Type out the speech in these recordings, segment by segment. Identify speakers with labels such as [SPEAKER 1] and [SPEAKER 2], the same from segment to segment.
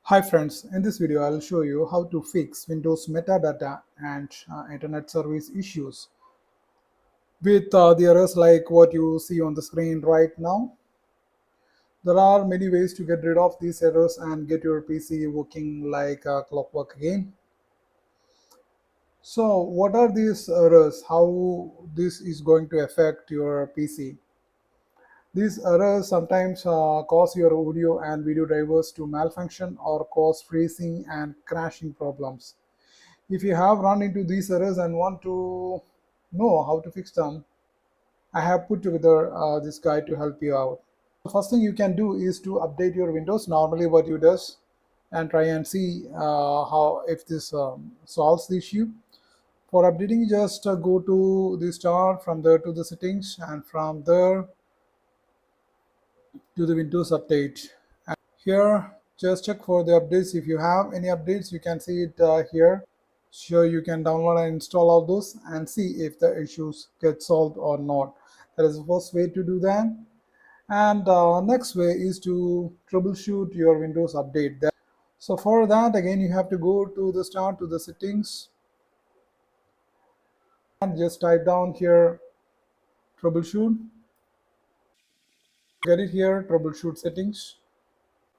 [SPEAKER 1] Hi friends, in this video I'll show you how to fix Windows metadata and internet service issues with the errors like what you see on the screen right now. There are many ways to get rid of these errors and get your PC working like clockwork again. So what are these errors? How this is going to affect your PC? These errors sometimes cause your audio and video drivers to malfunction or cause freezing and crashing problems. If you have run into these errors and want to know how to fix them, I have put together this guide to help you out. The first thing you can do is to update your Windows. Normally what you does and try and see how if this solves the issue. For updating, just go to the start, from there to the settings, and from there to the Windows update. And here, just check for the updates. If you have any updates, you can see it here. Sure, you can download and install all those and see if the issues get solved or not. That is the first way to do that. And next way is to troubleshoot your Windows update. So for that, again, you have to go to the start, to the settings, and just type down here troubleshoot. Get it here, troubleshoot settings.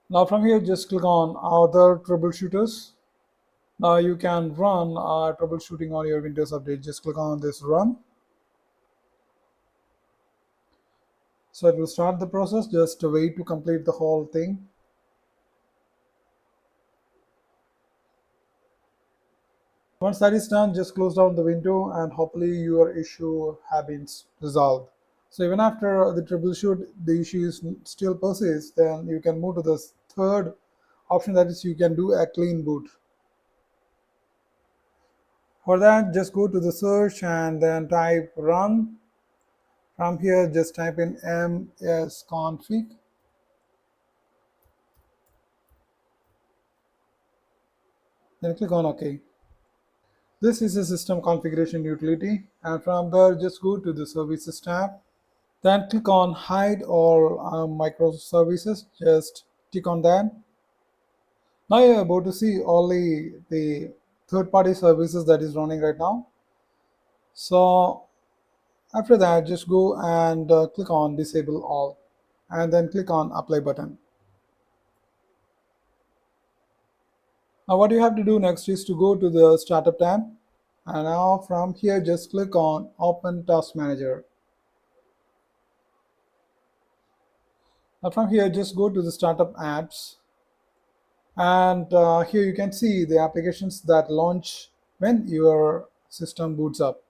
[SPEAKER 1] Now from here, just click on other troubleshooters. Now you can run troubleshooting on your Windows update. Just click on this run. So it will start the process. Just wait to complete the whole thing. Once that is done, just close down the window and hopefully your issue have been resolved. So even after the troubleshoot, the issue still persists, then you can move to the third option, that is you can do a clean boot. For that, just go to the search and then type run. From here, just type in msconfig. Then click on OK. This is a system configuration utility, and from there, just go to the services tab. Then click on hide all microservices. Just click on that. Now you're about to see only the third-party services that is running right now. So after that, just go and click on disable all, and then click on apply button. Now what you have to do next is to go to the startup tab, and now from here just click on open task manager. Now from here just go to the startup apps, and here you can see the applications that launch when your system boots up.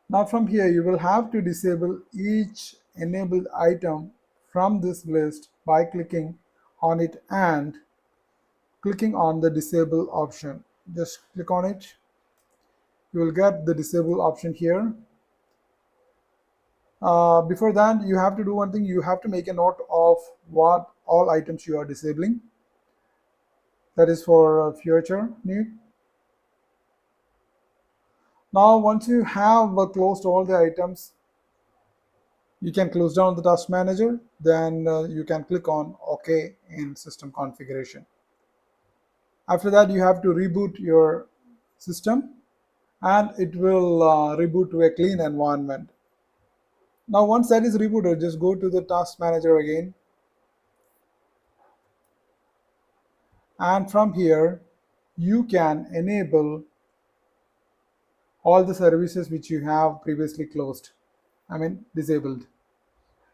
[SPEAKER 1] Now from here you will have to disable each enabled item from this list by clicking on it and clicking on the disable option. Just click on it. You will get the disable option here. Before that, you have to do one thing. You have to make a note of what all items you are disabling. That is for future need. Now once you have closed all the items, you can close down the task manager. Then you can click on OK in system configuration. After that, you have to reboot your system, and it will reboot to a clean environment. Now once that is rebooted, just go to the task manager again, and from here you can enable all the services which you have previously closed, disabled.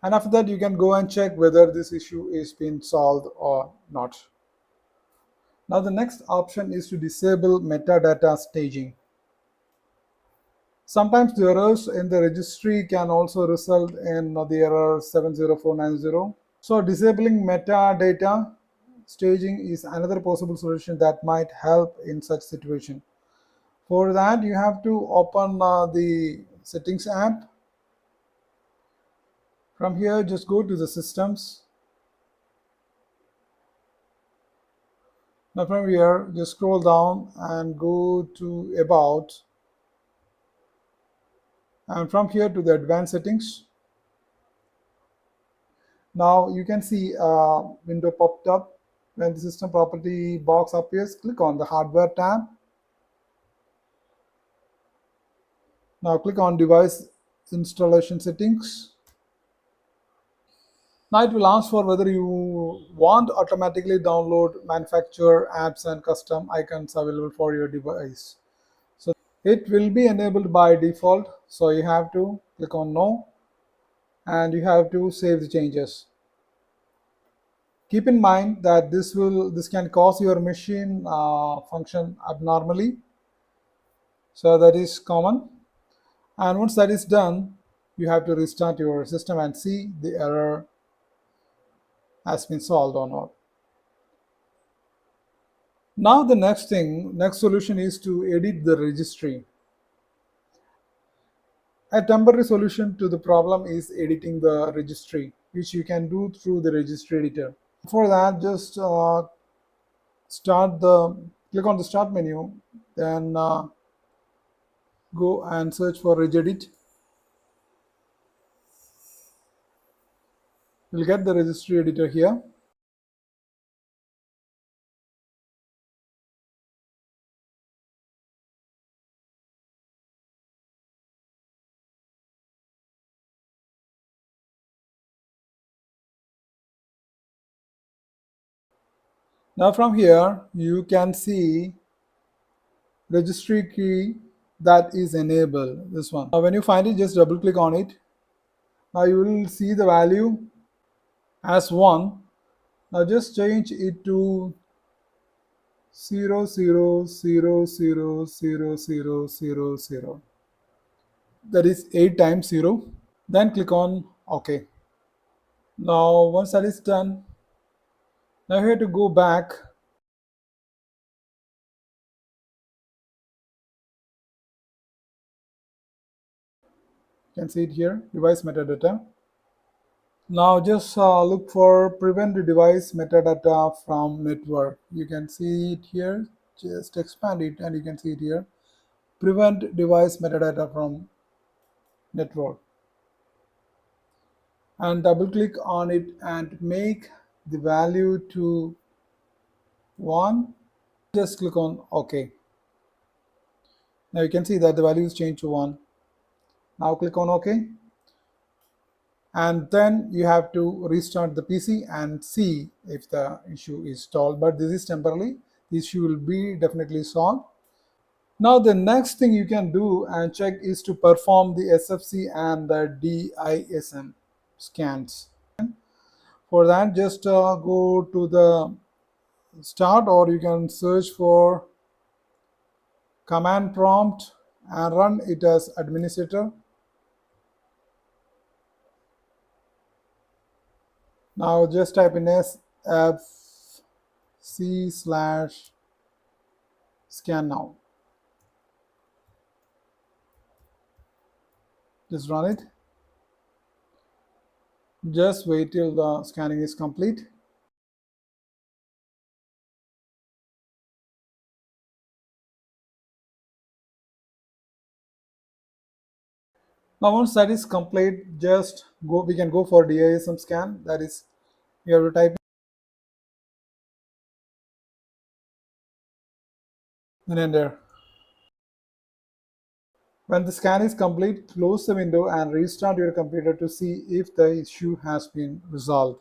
[SPEAKER 1] And after that, you can go and check whether this issue is been solved or not. Now the next option is to disable metadata staging. Sometimes the errors in the registry can also result in the error 70490. So disabling metadata staging is another possible solution that might help in such situation. For that, you have to open the settings app. From here, just go to the systems. Now from here, just scroll down and go to about, and from here to the advanced settings. Now you can see a window popped up When the system property box appears, click on the hardware tab. Now click on device installation settings. Now it will ask for whether you want automatically download manufacturer apps and custom icons available for your device. So it will be enabled by default. So you have to click on no and you have to save the changes. Keep in mind that this can cause your machine function abnormally. So that is common. And once that is done, you have to restart your system and see the error has been solved or not. Now the next solution is to edit the registry. A temporary solution to the problem is editing the registry, which you can do through the registry editor. For that, just click on the start menu, then go and search for regedit. You'll get the registry editor here. Now from here, you can see registry key that is enabled, this one. Now when you find it, just double click on it. Now you will see the value as 1. Now just change it to 0, 0, 0, 0, 0, 0, 0. That is 8 times 0. Then click on OK. Now once that is done, now you have to go back. You can see it here, device metadata. Now just look for prevent the device metadata from network. You can see it here. Just expand it and you can see it here. Prevent device metadata from network. And double click on it and make the value to 1. Just click on OK. Now you can see that the value is changed to 1. Now click on OK. And then you have to restart the PC and see if the issue is solved. But this is temporary. The issue will be definitely solved. Now the next thing you can do and check is to perform the SFC and the DISM scans. For that, just go to the start, or you can search for command prompt and run it as administrator. Now just type in SFC/scan now. Just run it. Just wait till the scanning is complete. Now once that is complete, just go. We can go for DISM scan. That is, you have to type in enter. When the scan is complete, close the window and restart your computer to see if the issue has been resolved.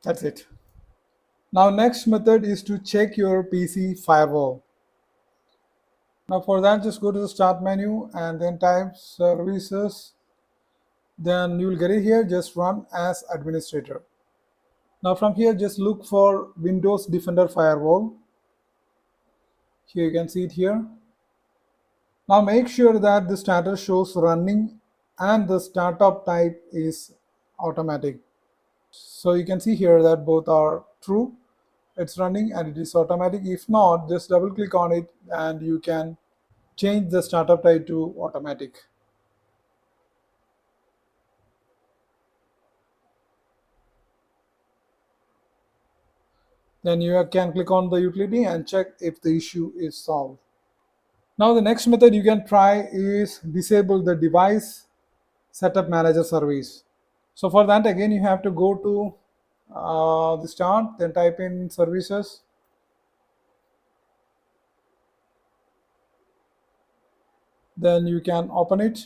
[SPEAKER 1] That's it. Now next method is to check your PC firewall. Now for that, just go to the start menu and then type services. Then you will get it here. Just run as administrator. Now from here, just look for Windows Defender Firewall. Here you can see it here. Now make sure that the status shows running and the startup type is automatic. So you can see here that both are true. It's running and it is automatic. If not, just double click on it and you can change the startup type to automatic. Then you can click on the utility and check if the issue is solved. Now the next method you can try is disable the device setup manager service. So for that, again, you have to go to the start, then type in services. Then you can open it.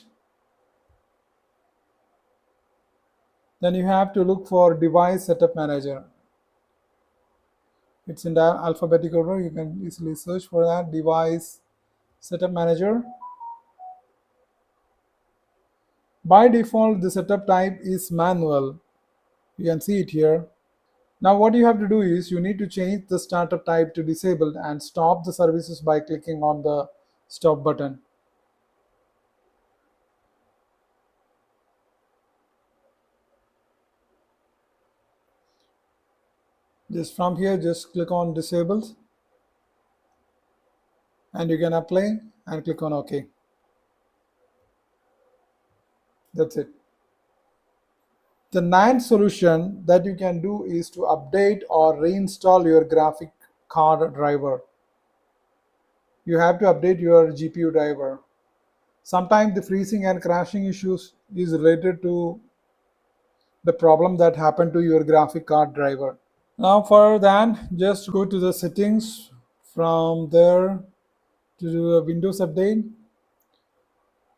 [SPEAKER 1] Then you have to look for device setup manager. It's in the alphabetical order. You can easily search for that device setup manager. By default, the setup type is manual. You can see it here. Now what you have to do is you need to change the startup type to disabled and stop the services by clicking on the stop button. Just from here, just click on disabled and you can apply and click on OK. That's it. The ninth solution that you can do is to update or reinstall your graphic card driver. You have to update your GPU driver. Sometimes the freezing and crashing issues is related to the problem that happened to your graphic card driver. Now for that, just go to the settings, from there to do a Windows update,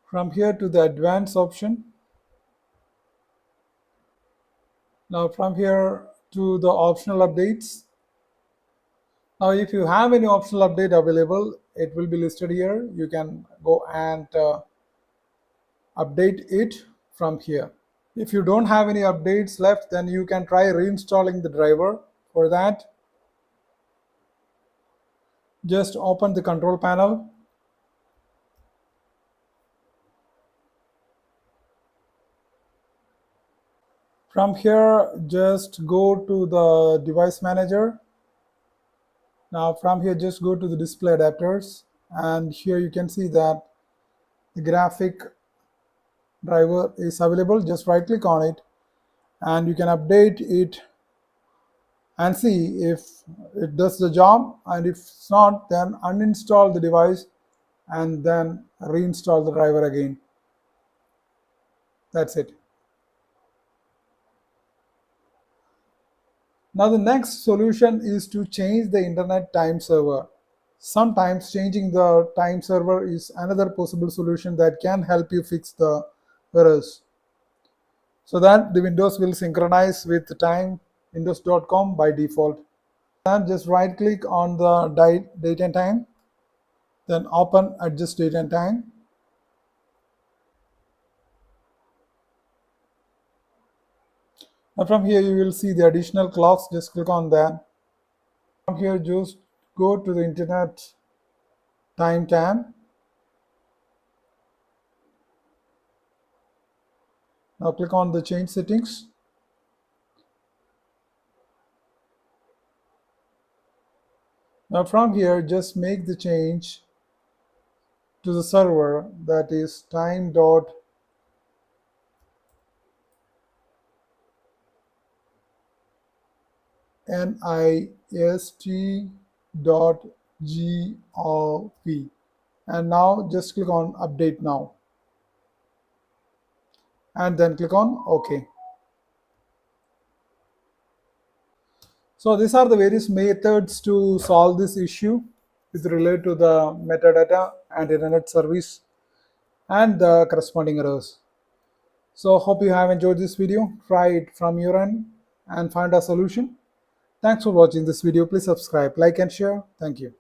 [SPEAKER 1] from here to the advanced option. Now from here to the optional updates. Now if you have any optional update available, it will be listed here. You can go and update it from here. If you don't have any updates left, then you can try reinstalling the driver. For that, just open the control panel. From here, just go to the device manager. Now from here, just go to the display adapters, and here you can see that the graphic driver is available. Just right click on it and you can update it and see if it does the job, and if it's not, then uninstall the device and then reinstall the driver again. That's it. Now the next solution is to change the internet time server. Sometimes changing the time server is another possible solution that can help you fix the errors, so that the Windows will synchronize with time windows.com by default. And just right click on the date and time, then open adjust date and time. Now from here you will see the additional clocks. Just click on that. From here just go to the internet time tab. Now click on the change settings. Now from here just make the change to the server, that is time.nist.gov, and now just click on update now and then click on OK. So these are the various methods to solve this issue with relate to the metadata and internet service and the corresponding errors. So hope you have enjoyed this video. Try it from your end and find a solution. Thanks for watching this video. Please subscribe, like and share. Thank you.